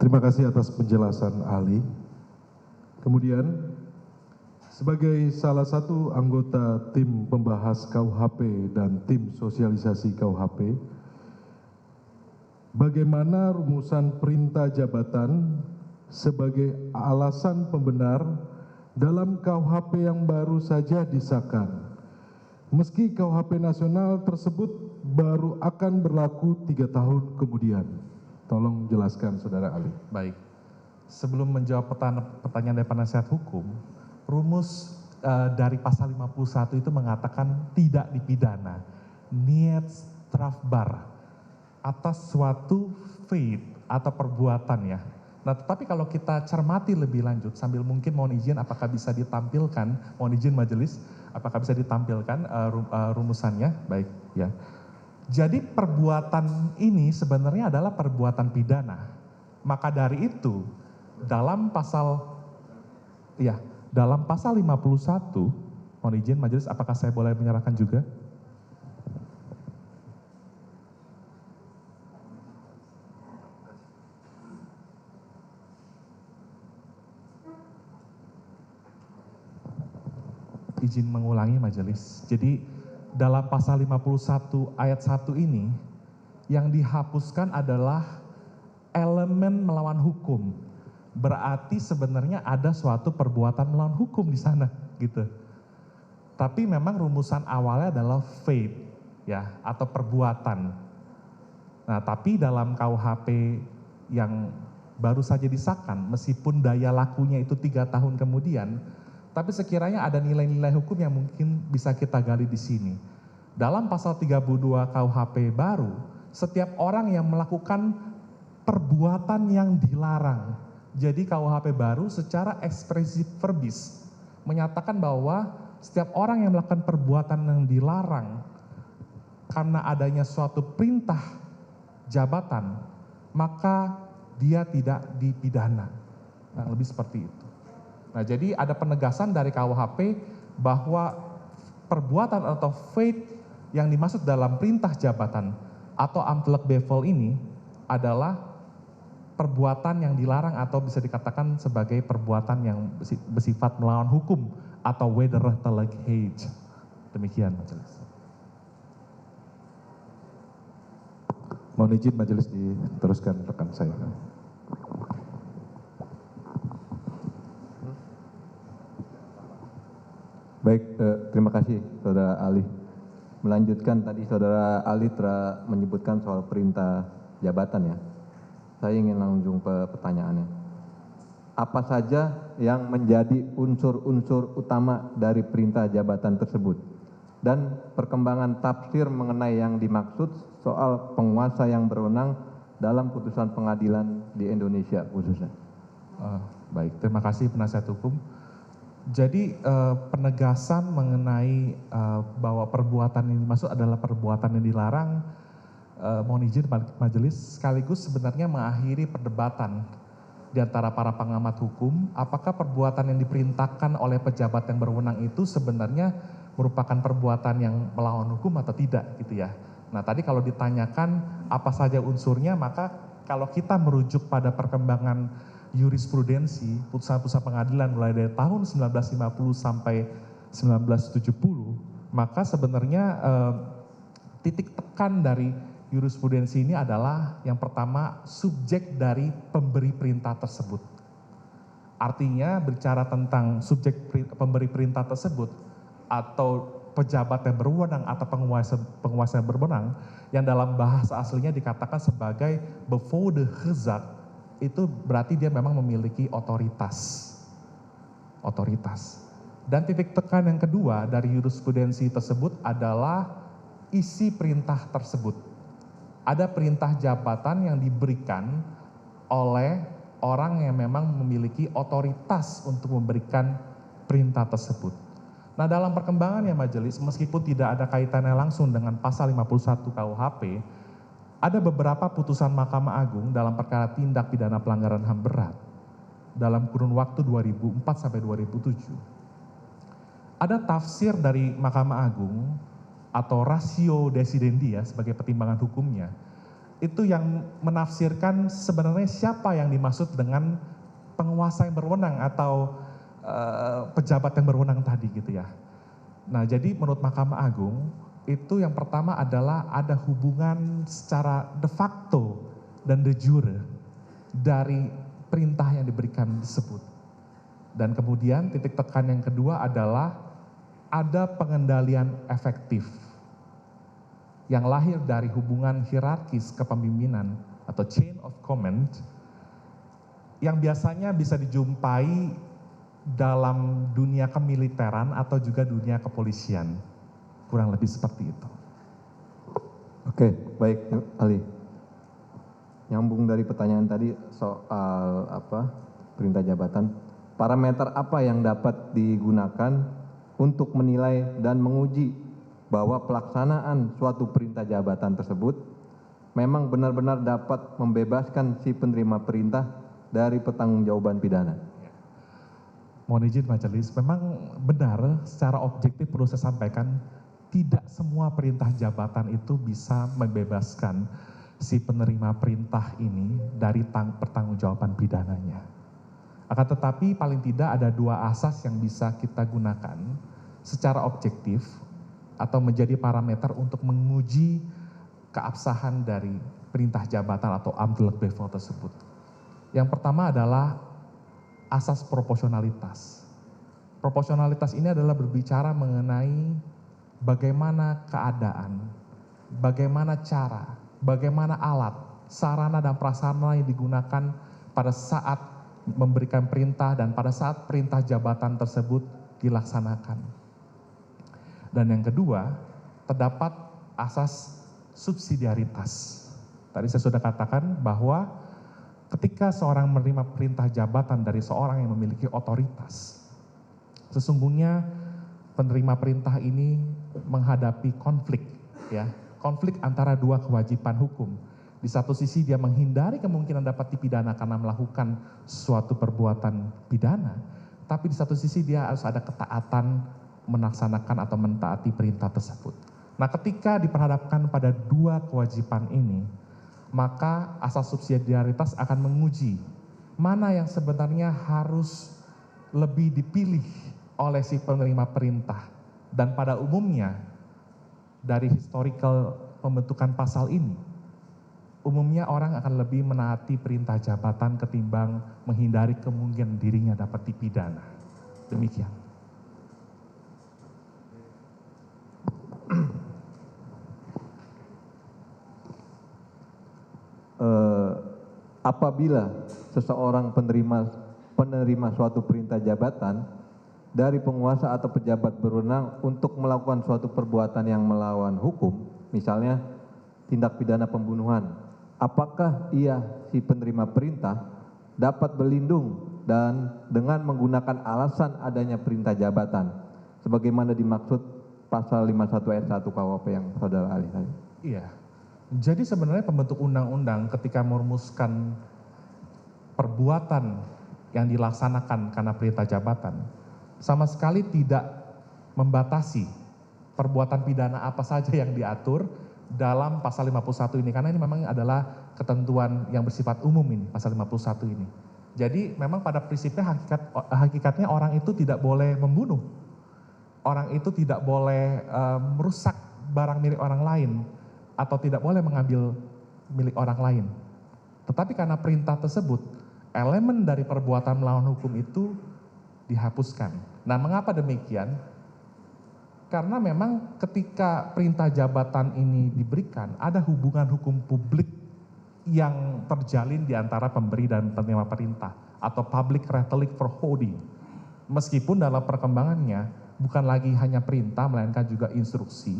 Terima kasih atas penjelasan ahli. Kemudian, sebagai salah satu anggota tim pembahas KUHP dan tim sosialisasi KUHP, bagaimana rumusan perintah jabatan sebagai alasan pembenar dalam KUHP yang baru saja disahkan? Meski KUHP nasional tersebut baru akan berlaku 3 tahun kemudian. Tolong jelaskan, Saudara ahli. Baik, sebelum menjawab pertanyaan dari penasihat hukum, rumus dari pasal 51 itu mengatakan tidak dipidana, niat strafbar atas suatu faith atau perbuatan ya. Nah, tetapi kalau kita cermati lebih lanjut, sambil mungkin mohon izin apakah bisa ditampilkan, mohon izin majelis, apakah bisa ditampilkan rumusannya, baik ya. Jadi perbuatan ini sebenarnya adalah perbuatan pidana. Maka dari itu dalam pasal 51, mohon izin majelis apakah saya boleh menyerahkan juga? Izin mengulangi majelis. Jadi dalam pasal 51 ayat 1 ini yang dihapuskan adalah elemen melawan hukum. Berarti sebenarnya ada suatu perbuatan melawan hukum di sana gitu. Tapi memang rumusan awalnya adalah faith ya atau perbuatan. Nah, tapi dalam KUHP yang baru saja disahkan meskipun daya lakunya itu 3 tahun kemudian, tapi sekiranya ada nilai-nilai hukum yang mungkin bisa kita gali di sini. Dalam pasal 32 KUHP baru, setiap orang yang melakukan perbuatan yang dilarang. Jadi KUHP baru secara ekspresif verbis menyatakan bahwa setiap orang yang melakukan perbuatan yang dilarang karena adanya suatu perintah jabatan, maka dia tidak dipidana. Nah, lebih seperti itu. Nah, jadi ada penegasan dari KUHP bahwa perbuatan atau faith yang dimaksud dalam perintah jabatan atau amtelk bevel ini adalah perbuatan yang dilarang atau bisa dikatakan sebagai perbuatan yang bersifat melawan hukum atau wederrechtelijkheid. Demikian majelis. Mohon izin majelis diteruskan rekan saya. Baik, terima kasih Saudara Ali. Melanjutkan tadi Saudara Ali telah menyebutkan soal perintah jabatan ya. Saya ingin langsung pertanyaannya. Apa saja yang menjadi unsur-unsur utama dari perintah jabatan tersebut? Dan perkembangan tafsir mengenai yang dimaksud soal penguasa yang berwenang dalam putusan pengadilan di Indonesia khususnya. Baik, terima kasih penasihat hukum. Jadi penegasan mengenai bahwa perbuatan yang dimaksud adalah perbuatan yang dilarang, mohon izin majelis sekaligus sebenarnya mengakhiri perdebatan di antara para pengamat hukum, apakah perbuatan yang diperintahkan oleh pejabat yang berwenang itu sebenarnya merupakan perbuatan yang melawan hukum atau tidak gitu ya. Nah, tadi kalau ditanyakan apa saja unsurnya, maka kalau kita merujuk pada perkembangan jurisprudensi putusan-putusan pengadilan mulai dari tahun 1950 sampai 1970, maka sebenarnya titik tekan dari jurisprudensi ini adalah yang pertama subjek dari pemberi perintah tersebut. Artinya bicara tentang subjek pemberi perintah tersebut atau pejabat yang berwenang atau penguasa yang berwenang yang dalam bahasa aslinya dikatakan sebagai bevoegde gezag, itu berarti dia memang memiliki otoritas. Dan titik tekan yang kedua dari jurisprudensi tersebut adalah isi perintah tersebut. Ada perintah jabatan yang diberikan oleh orang yang memang memiliki otoritas untuk memberikan perintah tersebut. Nah, dalam perkembangan ya majelis, meskipun tidak ada kaitannya langsung dengan pasal 51 KUHP, ada beberapa putusan Mahkamah Agung dalam perkara tindak pidana pelanggaran HAM berat dalam kurun waktu 2004 sampai 2007. Ada tafsir dari Mahkamah Agung atau ratio decidendi ya sebagai pertimbangan hukumnya, itu yang menafsirkan sebenarnya siapa yang dimaksud dengan penguasa yang berwenang atau pejabat yang berwenang tadi gitu ya. Nah, jadi menurut Mahkamah Agung itu yang pertama adalah ada hubungan secara de facto dan de jure dari perintah yang diberikan tersebut. Dan kemudian titik tekan yang kedua adalah ada pengendalian efektif yang lahir dari hubungan hierarkis kepemimpinan atau chain of command yang biasanya bisa dijumpai dalam dunia kemiliteran atau juga dunia kepolisian. Kurang lebih seperti itu. Oke, baik Ali. Nyambung dari pertanyaan tadi soal perintah jabatan, parameter apa yang dapat digunakan untuk menilai dan menguji bahwa pelaksanaan suatu perintah jabatan tersebut memang benar-benar dapat membebaskan si penerima perintah dari pertanggungjawaban pidana. Mohon izin majelis, memang benar secara objektif perlu saya sampaikan, tidak semua perintah jabatan itu bisa membebaskan si penerima perintah ini dari pertanggungjawaban pidananya. Akan tetapi paling tidak ada dua asas yang bisa kita gunakan secara objektif atau menjadi parameter untuk menguji keabsahan dari perintah jabatan atau amdal bevel tersebut. Yang pertama adalah asas proporsionalitas. Proporsionalitas ini adalah berbicara mengenai bagaimana keadaan, bagaimana cara, bagaimana alat, sarana dan prasarana yang digunakan pada saat memberikan perintah dan pada saat perintah jabatan tersebut dilaksanakan. Dan yang kedua, terdapat asas subsidiaritas. Tadi saya sudah katakan bahwa ketika seorang menerima perintah jabatan dari seorang yang memiliki otoritas, sesungguhnya penerima perintah ini menghadapi konflik, ya, konflik antara dua kewajiban hukum. Di satu sisi dia menghindari kemungkinan dapat dipidana karena melakukan suatu perbuatan pidana, tapi di satu sisi dia harus ada ketaatan melaksanakan atau mentaati perintah tersebut. Nah, ketika diperhadapkan pada dua kewajiban ini, maka asas subsidiaritas akan menguji mana yang sebenarnya harus lebih dipilih oleh si penerima perintah. Dan pada umumnya, dari historical pembentukan pasal ini, umumnya orang akan lebih menaati perintah jabatan ketimbang menghindari kemungkinan dirinya dapat dipidana. Demikian. Apabila seseorang penerima suatu perintah jabatan dari penguasa atau pejabat berwenang untuk melakukan suatu perbuatan yang melawan hukum, misalnya tindak pidana pembunuhan, apakah ia si penerima perintah dapat berlindung dan dengan menggunakan alasan adanya perintah jabatan sebagaimana dimaksud pasal 51 ayat 1 KUHP yang saudara ahli tadi? Iya. Jadi sebenarnya pembentuk undang-undang ketika merumuskan perbuatan yang dilaksanakan karena perintah jabatan sama sekali tidak membatasi perbuatan pidana apa saja yang diatur dalam pasal 51 ini, karena ini memang adalah ketentuan yang bersifat umum ini, pasal 51 ini. Jadi memang pada prinsipnya hakikatnya orang itu tidak boleh membunuh, orang itu tidak boleh merusak barang milik orang lain, atau tidak boleh mengambil milik orang lain. Tetapi karena perintah tersebut, elemen dari perbuatan melawan hukum itu dihapuskan. Nah, mengapa demikian? Karena memang ketika perintah jabatan ini diberikan, ada hubungan hukum publik yang terjalin di antara pemberi dan penerima perintah, atau public relic for holding. Meskipun dalam perkembangannya bukan lagi hanya perintah, melainkan juga instruksi,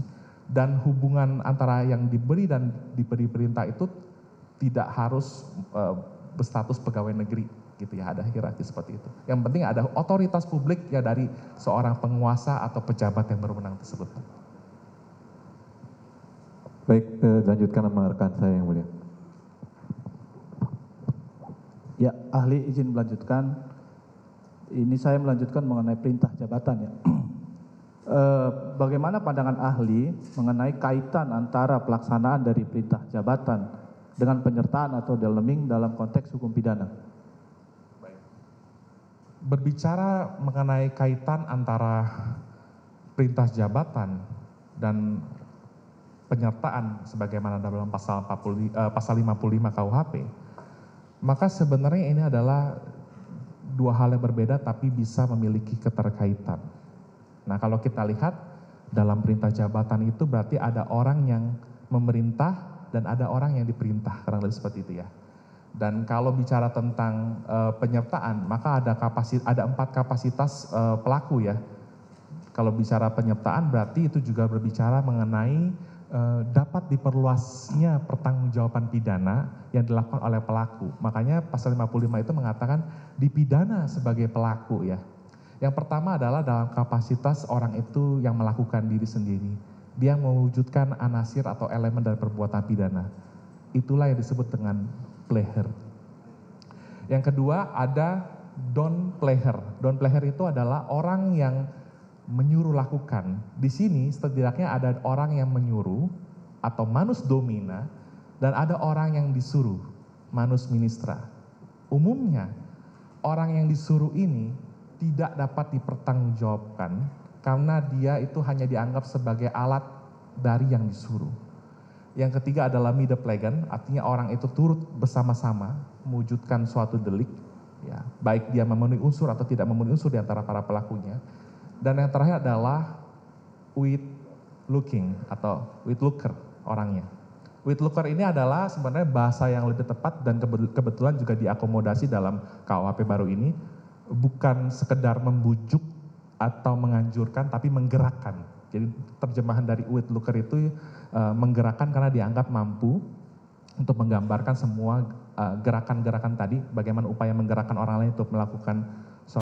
dan hubungan antara yang diberi dan diberi perintah itu tidak harus berstatus pegawai negeri, gitu ya, ada hierarki seperti itu. Yang penting ada otoritas publik ya dari seorang penguasa atau pejabat yang berwenang tersebut. Baik, lanjutkan sama rekan saya yang mulia. Ya, ahli izin melanjutkan. Ini saya melanjutkan mengenai perintah jabatan ya. Bagaimana pandangan ahli mengenai kaitan antara pelaksanaan dari perintah jabatan dengan penyertaan atau dalaming dalam konteks hukum pidana. Berbicara mengenai kaitan antara perintah jabatan dan penyertaan sebagaimana dalam pasal 55 KUHP, maka sebenarnya ini adalah dua hal yang berbeda tapi bisa memiliki keterkaitan. Nah, kalau kita lihat dalam perintah jabatan itu berarti ada orang yang memerintah dan ada orang yang diperintah, kurang lebih seperti itu ya. Dan kalau bicara tentang penyertaan, maka ada 4 kapasitas pelaku ya. Kalau bicara penyertaan berarti itu juga berbicara mengenai dapat diperluasnya pertanggungjawaban pidana yang dilakukan oleh pelaku. Makanya pasal 55 itu mengatakan dipidana sebagai pelaku ya. Yang pertama adalah dalam kapasitas orang itu yang melakukan diri sendiri. Dia mewujudkan anasir atau elemen dari perbuatan pidana. Itulah yang disebut dengan player. Yang kedua ada don player. Don player itu adalah orang yang menyuruh lakukan. Di sini setidaknya ada orang yang menyuruh atau manus domina dan ada orang yang disuruh, manus ministra. Umumnya orang yang disuruh ini tidak dapat dipertanggungjawabkan karena dia itu hanya dianggap sebagai alat dari yang disuruh. Yang ketiga adalah mideplegan, artinya orang itu turut bersama-sama mewujudkan suatu delik, ya, baik dia memenuhi unsur atau tidak memenuhi unsur di antara para pelakunya. Dan yang terakhir adalah with looking atau with looker orangnya. With looker ini adalah sebenarnya bahasa yang lebih tepat dan kebetulan juga diakomodasi dalam KUHP baru ini, bukan sekedar membujuk atau menganjurkan tapi menggerakkan. Jadi terjemahan dari with looker itu menggerakkan karena dianggap mampu untuk menggambarkan semua gerakan-gerakan tadi, bagaimana upaya menggerakkan orang lain untuk melakukan